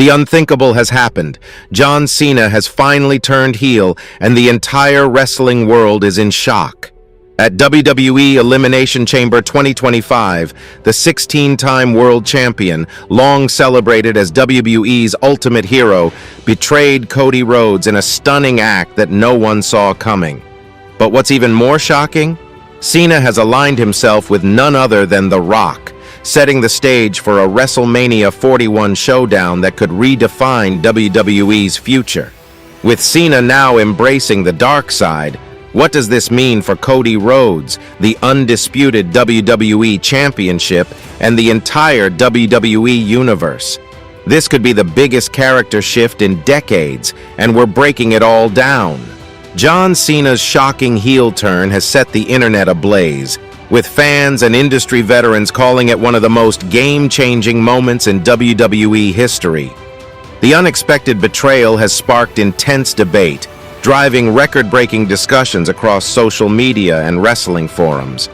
The unthinkable has happened. John Cena has finally turned heel, and the entire wrestling world is in shock. At WWE Elimination Chamber 2025, the 16-time world champion, long celebrated as WWE's ultimate hero, betrayed Cody Rhodes in a stunning act that no one saw coming. But what's even more shocking? Cena has aligned himself with none other than The Rock, setting the stage for a WrestleMania 41 showdown that could redefine WWE's future. With Cena now embracing the dark side, what does this mean for Cody Rhodes, the undisputed WWE Championship, and the entire WWE Universe? This could be the biggest character shift in decades, and we're breaking it all down. John Cena's shocking heel turn has set the internet ablaze, with fans and industry veterans calling it one of the most game-changing moments in WWE history. The unexpected betrayal has sparked intense debate, driving record-breaking discussions across social media and wrestling forums.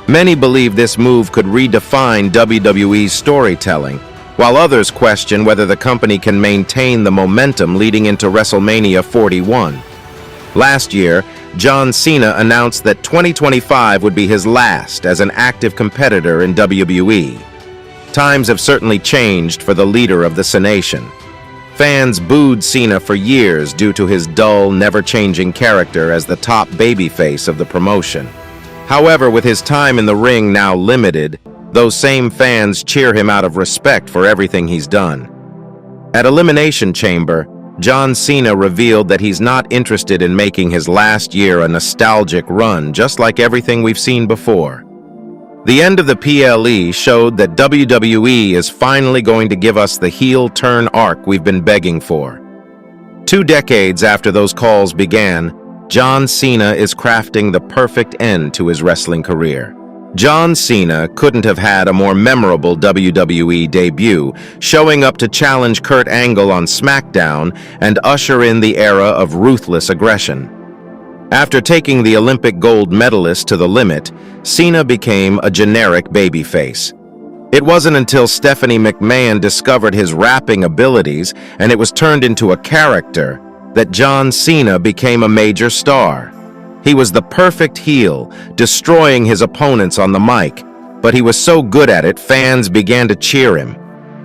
Many believe this move could redefine WWE's storytelling, while others question whether the company can maintain the momentum leading into WrestleMania 41. Last year, John Cena announced that 2025 would be his last as an active competitor in WWE. Times have certainly changed for the leader of the Cenation. Fans booed Cena for years due to his dull, never-changing character as the top babyface of the promotion. However, with his time in the ring now limited, those same fans cheer him out of respect for everything he's done. At Elimination Chamber, John Cena revealed that he's not interested in making his last year a nostalgic run, just like everything we've seen before. The end of the PLE showed that WWE is finally going to give us the heel turn arc we've been begging for. 2 decades after those calls began, John Cena is crafting the perfect end to his wrestling career. John Cena couldn't have had a more memorable WWE debut, showing up to challenge Kurt Angle on SmackDown and usher in the era of ruthless aggression. After taking the Olympic gold medalist to the limit, Cena became a generic babyface. It wasn't until Stephanie McMahon discovered his rapping abilities and it was turned into a character that John Cena became a major star. He was the perfect heel, destroying his opponents on the mic, but he was so good at it, fans began to cheer him.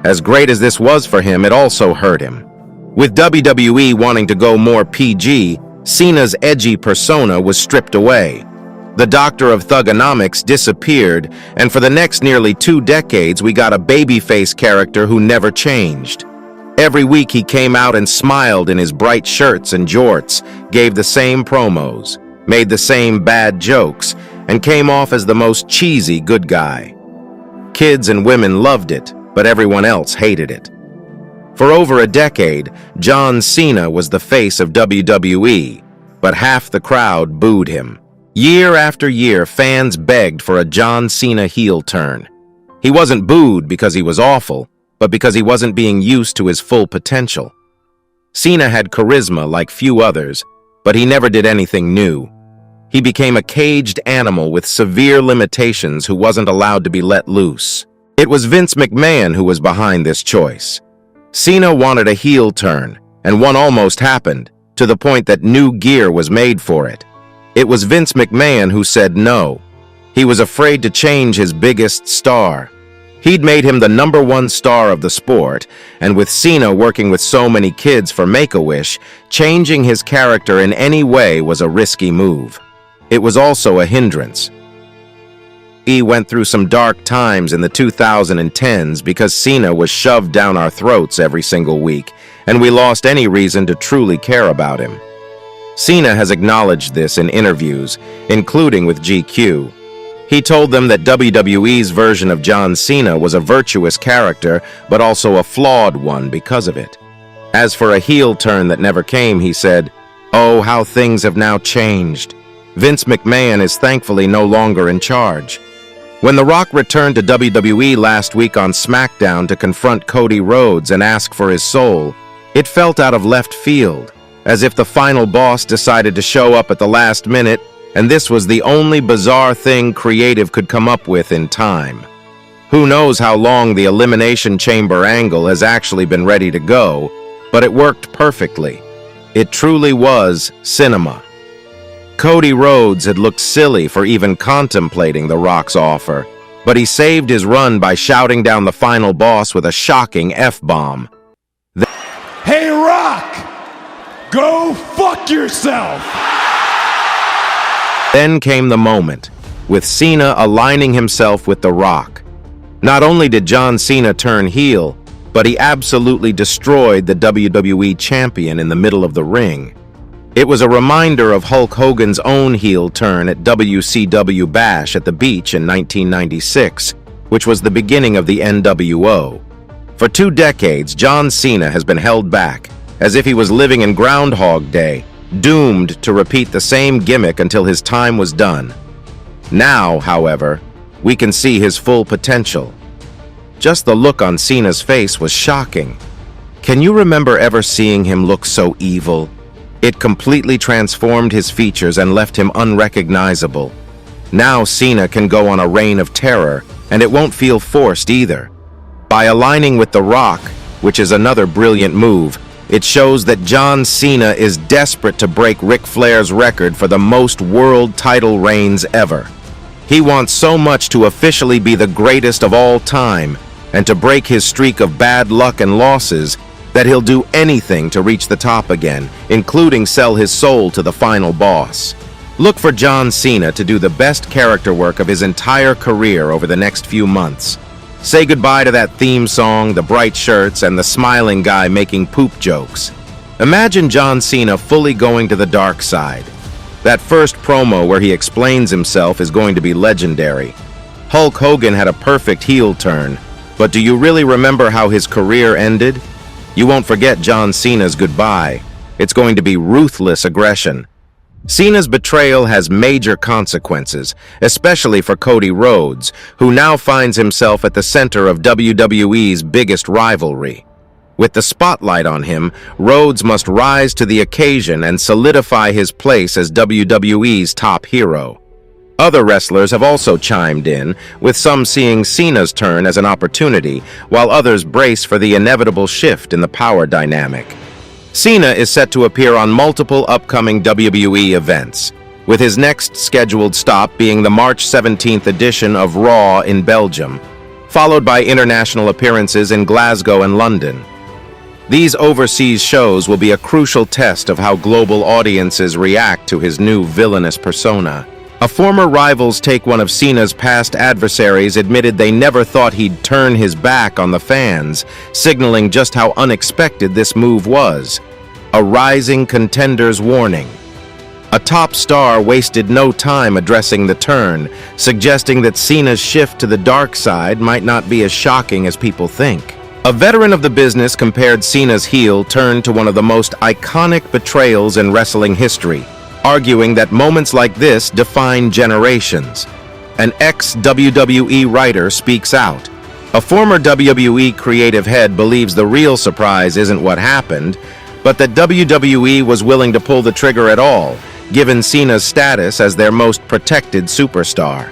As great as this was for him, it also hurt him. With WWE wanting to go more PG, Cena's edgy persona was stripped away. The Doctor of Thugonomics disappeared, and for the next nearly 2 decades, we got a babyface character who never changed. Every week he came out and smiled in his bright shirts and jorts, gave the same promos, made the same bad jokes, and came off as the most cheesy good guy. Kids and women loved it, but everyone else hated it. For over a decade, John Cena was the face of WWE, but half the crowd booed him. Year after year, fans begged for a John Cena heel turn. He wasn't booed because he was awful, but because he wasn't being used to his full potential. Cena had charisma like few others, but he never did anything new. He became a caged animal with severe limitations who wasn't allowed to be let loose. It was Vince McMahon who was behind this choice. Cena wanted a heel turn, and one almost happened, to the point that new gear was made for it. It was Vince McMahon who said no. He was afraid to change his biggest star. He'd made him the #1 star of the sport, and with Cena working with so many kids for Make-A-Wish, changing his character in any way was a risky move. It was also a hindrance. He went through some dark times in the 2010s because Cena was shoved down our throats every single week, and we lost any reason to truly care about him. Cena has acknowledged this in interviews, including with GQ. He told them that WWE's version of John Cena was a virtuous character, but also a flawed one because of it. As for a heel turn that never came, he said, "Oh, how things have now changed. Vince McMahon is thankfully no longer in charge." When The Rock returned to WWE last week on SmackDown to confront Cody Rhodes and ask for his soul, it felt out of left field, as if the final boss decided to show up at the last minute, and this was the only bizarre thing creative could come up with in time. Who knows how long the Elimination Chamber angle has actually been ready to go, but it worked perfectly. It truly was cinema. Cody Rhodes had looked silly for even contemplating The Rock's offer, but he saved his run by shouting down the final boss with a shocking F-bomb. Hey, Rock! Go fuck yourself! Then came the moment, with Cena aligning himself with The Rock. Not only did John Cena turn heel, but he absolutely destroyed the WWE Champion in the middle of the ring. It was a reminder of Hulk Hogan's own heel turn at WCW Bash at the Beach in 1996, which was the beginning of the NWO. For 2 decades, John Cena has been held back, as if he was living in Groundhog Day, doomed to repeat the same gimmick until his time was done. Now, however, we can see his full potential. Just the look on Cena's face was shocking. Can you remember ever seeing him look so evil? It completely transformed his features and left him unrecognizable. Now Cena can go on a reign of terror, and it won't feel forced either. By aligning with The Rock, which is another brilliant move, it shows that John Cena is desperate to break Ric Flair's record for the most world title reigns ever. He wants so much to officially be the greatest of all time, and to break his streak of bad luck and losses, that he'll do anything to reach the top again, including sell his soul to the final boss. Look for John Cena to do the best character work of his entire career over the next few months. Say goodbye to that theme song, the bright shirts, and the smiling guy making poop jokes. Imagine John Cena fully going to the dark side. That first promo where he explains himself is going to be legendary. Hulk Hogan had a perfect heel turn, but do you really remember how his career ended? You won't forget John Cena's goodbye. It's going to be ruthless aggression. Cena's betrayal has major consequences, especially for Cody Rhodes, who now finds himself at the center of WWE's biggest rivalry. With the spotlight on him, Rhodes must rise to the occasion and solidify his place as WWE's top hero. Other wrestlers have also chimed in, with some seeing Cena's turn as an opportunity, while others brace for the inevitable shift in the power dynamic. Cena is set to appear on multiple upcoming WWE events, with his next scheduled stop being the March 17th edition of Raw in Belgium, followed by international appearances in Glasgow and London. These overseas shows will be a crucial test of how global audiences react to his new villainous persona. A former Rival's Take one of Cena's past adversaries admitted they never thought he'd turn his back on the fans, signaling just how unexpected this move was. A rising contender's warning. A top star wasted no time addressing the turn, suggesting that Cena's shift to the dark side might not be as shocking as people think. A veteran of the business compared Cena's heel turn to one of the most iconic betrayals in wrestling history, arguing that moments like this define generations. An ex-WWE writer speaks out. A former WWE creative head believes the real surprise isn't what happened, but that WWE was willing to pull the trigger at all, given Cena's status as their most protected superstar.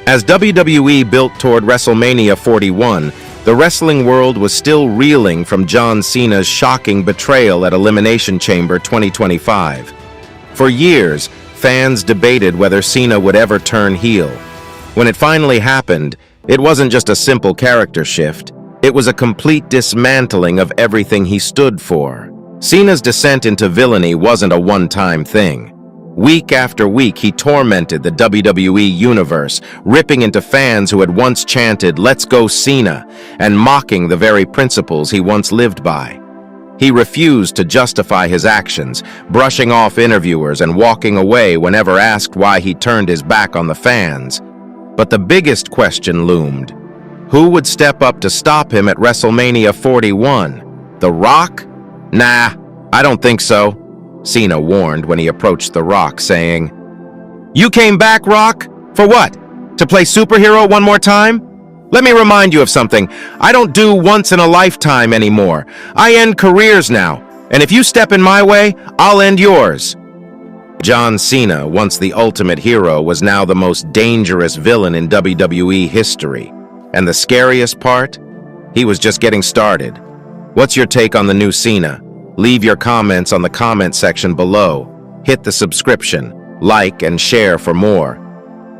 As WWE built toward WrestleMania 41, the wrestling world was still reeling from John Cena's shocking betrayal at Elimination Chamber 2025. For years, fans debated whether Cena would ever turn heel. When it finally happened, it wasn't just a simple character shift. It was a complete dismantling of everything he stood for. Cena's descent into villainy wasn't a one-time thing. Week after week, he tormented the WWE Universe, ripping into fans who had once chanted, "Let's go Cena," and mocking the very principles he once lived by. He refused to justify his actions, brushing off interviewers and walking away whenever asked why he turned his back on the fans. But the biggest question loomed. Who would step up to stop him at WrestleMania 41? The Rock? Nah, I don't think so, Cena warned when he approached The Rock, saying, "You came back, Rock? For what? To play superhero one more time? Let me remind you of something. I don't do once in a lifetime anymore. I end careers now, and if you step in my way, I'll end yours." John Cena, once the ultimate hero, was now the most dangerous villain in WWE history. And the scariest part? He was just getting started. What's your take on the new Cena? Leave your comments on the comment section below. Hit the subscription, like, and share for more.